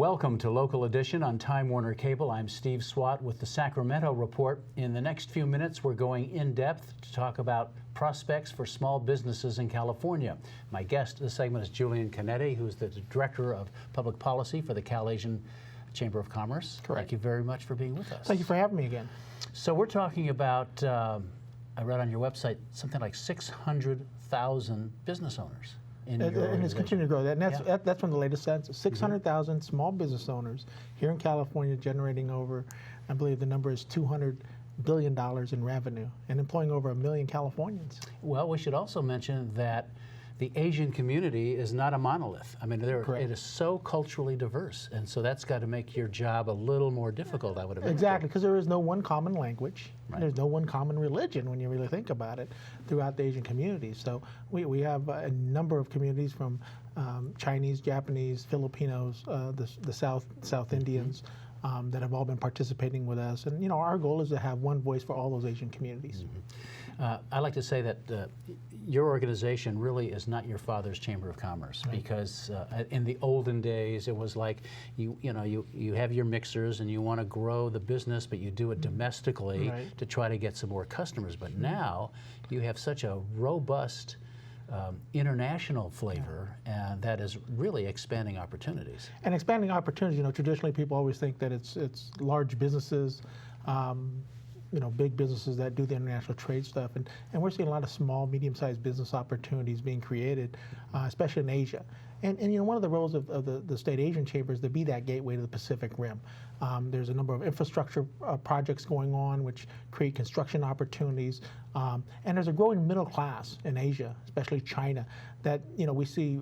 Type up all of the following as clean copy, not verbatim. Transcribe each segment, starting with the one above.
Welcome to Local Edition on Time Warner Cable. I'm Steve Swatt with the Sacramento Report. In the next few minutes, we're going in depth to talk about prospects for small businesses in California. My guest this segment is Julian Canete, who's the Director of Public Policy for the Cal-Asian Chamber of Commerce. Correct. Thank you very much for being with us. Thank you for having me again. So we're talking about, I read on your website, something like 600,000 business owners. And it's continuing to grow. And that's from the latest census. 600,000 small business owners here in California generating over, I believe the number is $200 billion in revenue and employing over 1 million Californians. Well, we should also mention that the Asian community is not a monolith. I mean, it is so culturally diverse, and so that's got to make your job a little more difficult, I would imagine. Exactly, because there is no one common language. Right. There's no one common religion when you really think about it throughout the Asian community. So we have a number of communities from Chinese, Japanese, Filipinos, the South Indians, that have all been participating with us. And, you know, our goal is to have one voice for all those Asian communities. I like to say that your organization really is not your father's Chamber of Commerce, because in the olden days it was like you have your mixers and you want to grow the business, but you do it domestically to try to get some more customers. But now you have such a robust international flavor, and that is really expanding opportunities. And expanding opportunities, you know, traditionally people always think that it's large businesses, you know, big businesses that do the international trade stuff, and we're seeing a lot of small, medium-sized business opportunities being created, especially in Asia. And you know, one of the roles of the State Asian Chamber is to be that gateway to the Pacific Rim. There's a number of infrastructure projects going on which create construction opportunities, and there's a growing middle class in Asia, especially China, that, you know, we see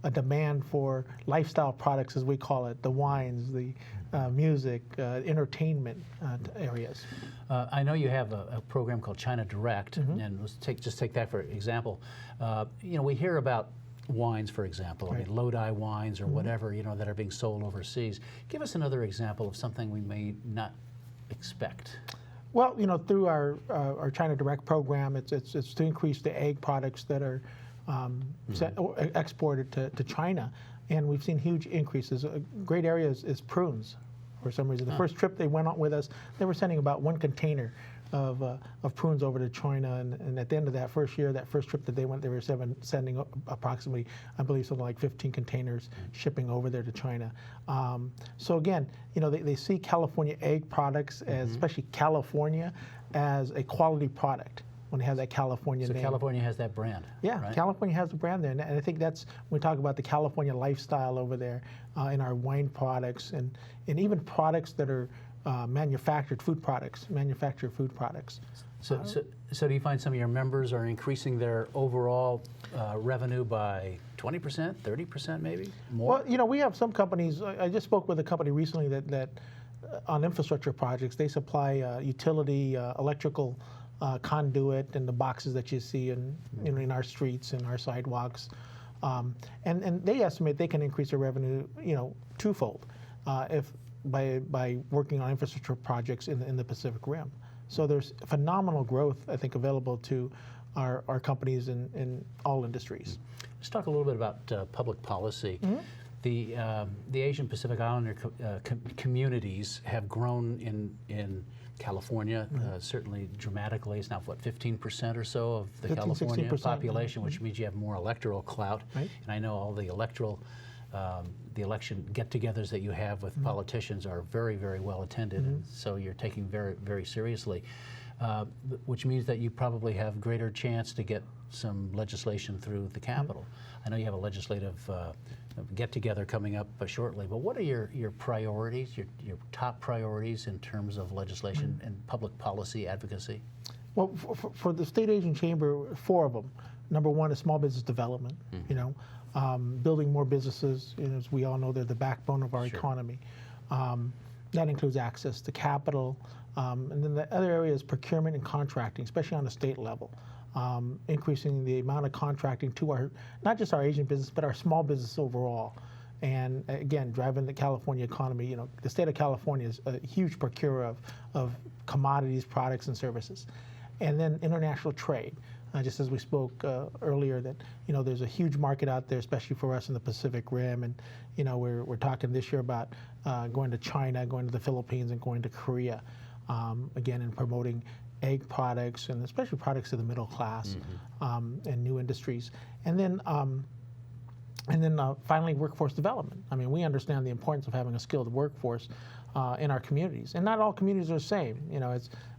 a demand for lifestyle products, as we call it, the wines, the music, entertainment areas. I know you have a program called China Direct, and let's just take that for example. You know, we hear about wines, for example, I mean, Lodi wines or whatever, you know, that are being sold overseas. Give us another example of something we may not expect. Well, you know, through our China Direct program, it's to increase the egg products that are exported to China, and we've seen huge increases. A great area is prunes. For some reason, the first trip they went on with us, they were sending about 1 container of prunes over to China, and at the end of that first year, that first trip that they went, they were sending approximately, I believe, something like 15 containers shipping over there to China. So again, you know, they see California egg products, as, especially California, as a quality product when they have that California name. So California has that brand. Yeah, right? California has the brand there, and I think that's when we talk about the California lifestyle over there in our wine products and even products that are manufactured food products. So do you find some of your members are increasing their overall revenue by 20%, 30% maybe, more? Well, you know, we have some companies. I just spoke with a company recently that on infrastructure projects, they supply utility, electrical conduit and the boxes that you see in our streets and our sidewalks, and they estimate they can increase their revenue, you know, twofold, if by working on infrastructure projects in the Pacific Rim. So there's phenomenal growth, I think, available to our companies in all industries. Let's talk a little bit about public policy. The Asian Pacific Islander communities have grown in California, certainly dramatically. It's now, what, 15% or so of the California 16%, population, which means you have more electoral clout. And I know all the the election get-togethers that you have with politicians are very, very well attended, and so you're taking very, very seriously, which means that you probably have greater chance to get some legislation through the Capitol. I know you have a legislative get-together coming up shortly, but what are your priorities, your top priorities in terms of legislation and public policy advocacy? Well, for the State Asian Chamber, 4 of them. Number 1 is small business development, you know, building more businesses. You know, as we all know, they're the backbone of our economy. That includes access to capital, and then the other area is procurement and contracting, especially on the state level. Increasing the amount of contracting to not just our Asian business, but our small business overall. And again, driving the California economy. You know, the state of California is a huge procurer of commodities, products, and services. and then international trade. Just as we spoke earlier, that there's a huge market out there, especially for us in the Pacific Rim, and we're talking this year about going to China, going to the Philippines, and going to Korea, again, and promoting egg products and especially products to the middle class and new industries, and then finally workforce development. I mean, we understand the importance of having a skilled workforce in our communities, and not all communities are the same.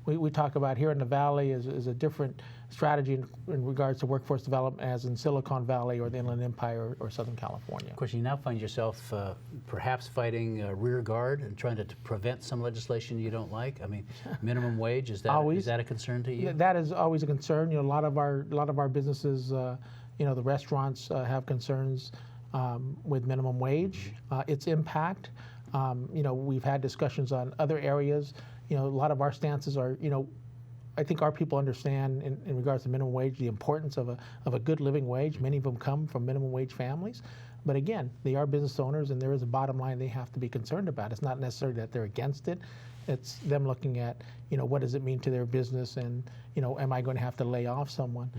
We talk about here in the Valley is a different strategy in regards to workforce development as in Silicon Valley or the Inland Empire or Southern California. Of course, you now find yourself perhaps fighting rear guard and trying to prevent some legislation you don't like. I mean, minimum wage, is that a concern to you? That is always a concern. A lot of our businesses, the restaurants have concerns with minimum wage, its impact. We've had discussions on other areas. A lot of our stances are, I think our people understand in regards to minimum wage the importance of a good living wage. Many of them come from minimum wage families. But again, they are business owners, and there is a bottom line they have to be concerned about. It's not necessarily that they're against it. It's them looking at, what does it mean to their business, and, am I going to have to lay off someone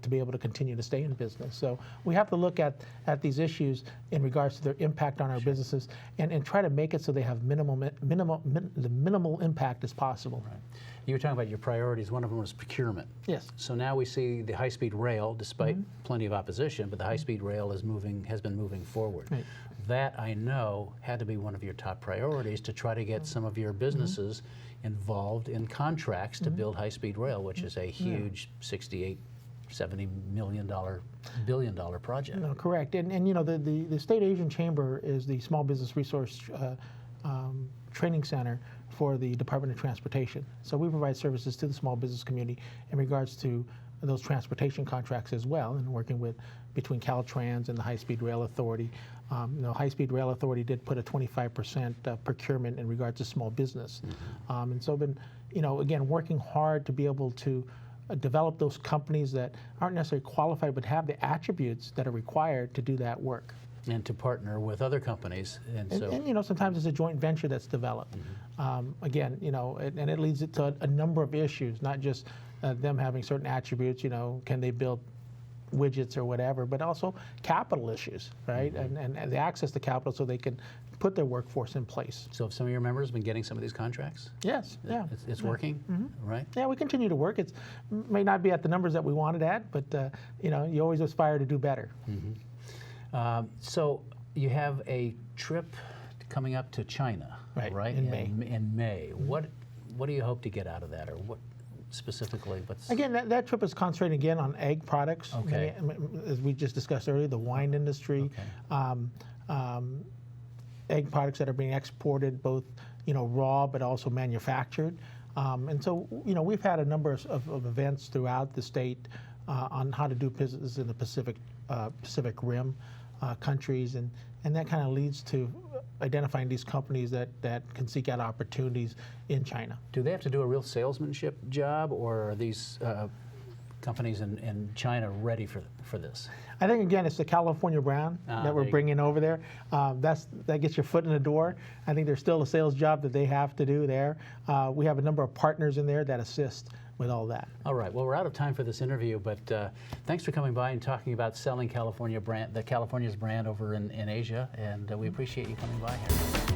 to be able to continue to stay in business? So we have to look at these issues in regards to their impact on our businesses and try to make it so they have the minimal impact as possible. Right. You were talking about your priorities. One of them was procurement. Yes. So now we see the high-speed rail, despite plenty of opposition, but the high-speed rail has been moving forward. Right. That, I know, had to be one of your top priorities, to try to get some of your businesses involved in contracts to build high-speed rail, which is a huge $68, $70 billion project. No, correct. And the State Asian Chamber is the small business resource training center for the Department of Transportation. So we provide services to the small business community in regards to those transportation contracts as well, and working between Caltrans and the High-Speed Rail Authority. High-Speed Rail Authority did put a 25% procurement in regards to small business. And so been, again, working hard to be able to develop those companies that aren't necessarily qualified but have the attributes that are required to do that work. And to partner with other companies. And sometimes it's a joint venture that's developed. Again, and it leads to a number of issues, not just them having certain attributes, can they build widgets or whatever, but also capital issues, right? And the access to capital so they can put their workforce in place. So have some of your members been getting some of these contracts? Yes, yeah. It's working, right? Yeah, we continue to work. It may not be at the numbers that we wanted at, but you always aspire to do better. So you have a trip coming up to China, right? In May. In May. What do you hope to get out of that, or what specifically? Again, that trip is concentrating again on egg products. Okay. As we just discussed earlier, the wine industry, egg products that are being exported, both raw but also manufactured. And so we've had a number of events throughout the state on how to do business in the Pacific Rim countries, and that kind of leads to identifying these companies that can seek out opportunities in China. Do they have to do a real salesmanship job, or are these companies in China ready for this? I think, again, it's the California brand that we're bringing over there. That gets your foot in the door. I think there's still a sales job that they have to do there. We have a number of partners in there that assist with all that. All right. Well, we're out of time for this interview, but thanks for coming by and talking about selling California's brand over in Asia, and we appreciate you coming by here.